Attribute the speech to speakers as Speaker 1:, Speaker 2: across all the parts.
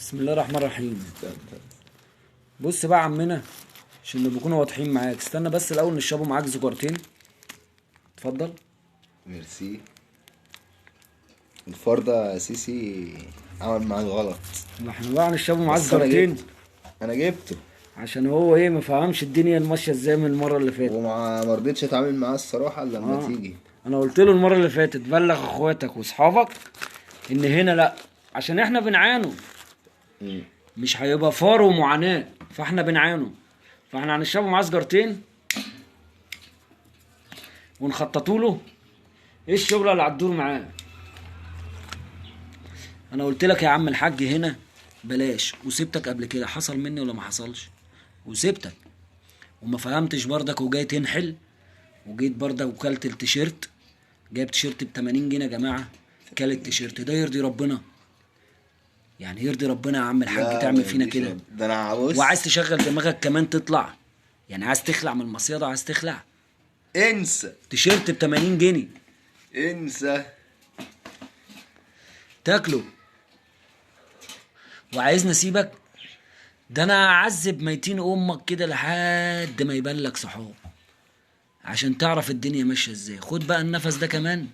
Speaker 1: بسم الله الرحمن الرحيم. بص بقى يا عمنا، عشان نكونوا واضحين معاك، استنى بس الاول نشربوا معاك سجارتين. اتفضل.
Speaker 2: ميرسي. الفرده سيسي عمل معاك غلط.
Speaker 1: احنا بقى نشربوا معاك
Speaker 2: بس انا
Speaker 1: سجارتين
Speaker 2: جبته انا جبته
Speaker 1: عشان هو ايه، ما فهمش الدنيا ماشيه ازاي من المره اللي فاتت.
Speaker 2: وما مرضتش اتعامل معاه الصراحه الا لما تيجي.
Speaker 1: انا قلت له المره اللي فاتت بلغ اخواتك واصحابك ان هنا لا، عشان احنا بنعانوا. مش هيبقى فار ومعاناه، فاحنا بنعانوا. فاحنا هنشربوا معاه سجارتين ونخططوا له ايه الشغله اللي هتدور معاه. انا قلت لك يا عم الحاج هنا بلاش، وسبتك قبل كده. حصل مني ولا ما حصلش؟ وسبتك وما فهمتش برضك، وجاي تنحل، وجيت برضك وكلت التيشيرت. جايب تيشيرت ب 80 جنيه يا جماعه، كل التيشيرت ده يرضي ربنا؟ يعني يرضي ربنا يا عم الحاج تعمل فينا كده؟
Speaker 2: ده انا عاوز
Speaker 1: وعايز تشغل دماغك كمان تطلع؟ يعني عايز تخلع من المصيده؟ عايز تخلع؟
Speaker 2: انسى
Speaker 1: تيشيرت ب 80 جنيه
Speaker 2: انسى
Speaker 1: تاكله وعايزني اسيبك؟ ده انا اعذب ميتين امك كده لحد ما يبان لك صحاب، عشان تعرف الدنيا ماشيه ازاي. خد بقى النفس ده كمان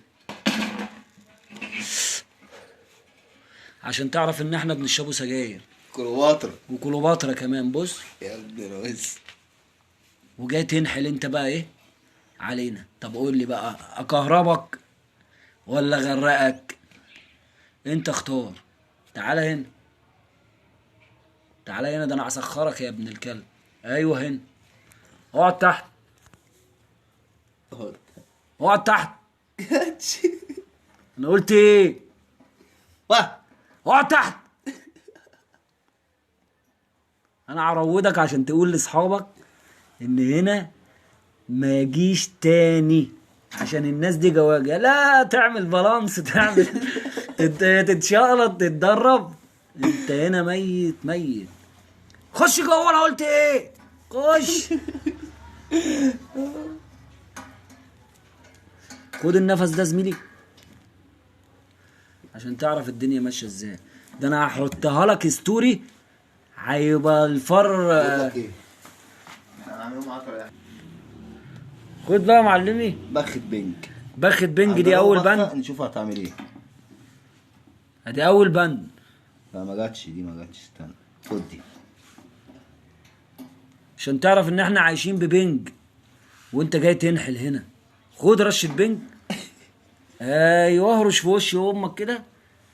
Speaker 1: عشان تعرف ان احنا بنشربوا سجاير
Speaker 2: كليوباترا
Speaker 1: وكليوباترا كمان. بص
Speaker 2: يا ابن الوز.
Speaker 1: وجاي تنحل انت بقى ايه علينا. طب قول لي بقى، اكهربك ولا اغرقك؟ انت اختار. تعالى هنا، تعالى هنا، ده انا هسخرك يا ابن الكلب. ايوه هنا، اقعد تحت، اقعد تحت. انا قلت ايه؟ اقعد تحت. انا هروضك عشان تقول لاصحابك ان هنا ما يجيش تاني، عشان الناس دي جواجه. لا تعمل بالانس، تعمل تتشقلط، تتدرب. انت هنا ميت ميت. خش جوه. انا قلت ايه؟ خش. خد النفس ده زميلي عشان تعرف الدنيا ماشيه ازاي. ده انا هحطها لك ستوري، هيبقى الفر.
Speaker 2: هنعمله معاك ولا إيه؟
Speaker 1: خد بقى يا معلمي،
Speaker 2: بخت بنج.
Speaker 1: بخت بنج دي اول بند.
Speaker 2: نشوف هتعمل ايه.
Speaker 1: ادي اول بند.
Speaker 2: لا ما جاتش دي، ما جاتش. استنى خد دي
Speaker 1: عشان تعرف ان احنا عايشين ببنج وانت جاي تنحل هنا. خد رشة بنج. ايوه هرش في وش امك كده.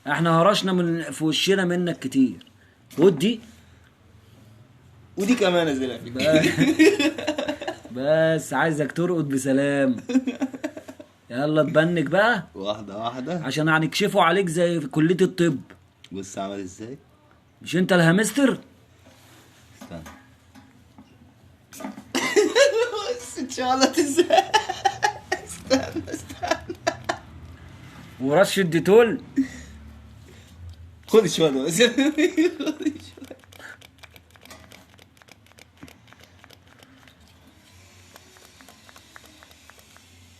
Speaker 1: احنا هرشنا من في وشنا منك كتير. خد دي.
Speaker 2: ودي كمان انزلها فيك.
Speaker 1: بس عايزك ترقد بسلام. يلا تبنك بقى
Speaker 2: واحدة واحدة
Speaker 1: عشان هنكشفوا عليك زي في كلية الطب.
Speaker 2: بص عمل ازاي.
Speaker 1: مش انت الهامستر؟
Speaker 2: استنى. بص اتشغلت ازاي. استنى
Speaker 1: ورش الديتول.
Speaker 2: خد شوية بس.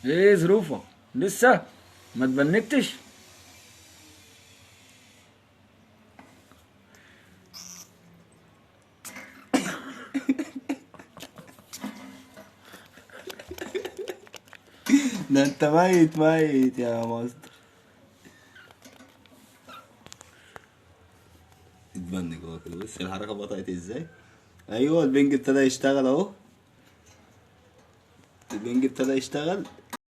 Speaker 1: ايه ظروفك؟ لسه ما تبنكتش؟
Speaker 2: ده انت ميت ميت يا ماستر. اتبنج اهو كده. بص الحركة بطأت ازاي. ايوه البنج ابتدى يشتغل اهو. البنج ابتدى يشتغل.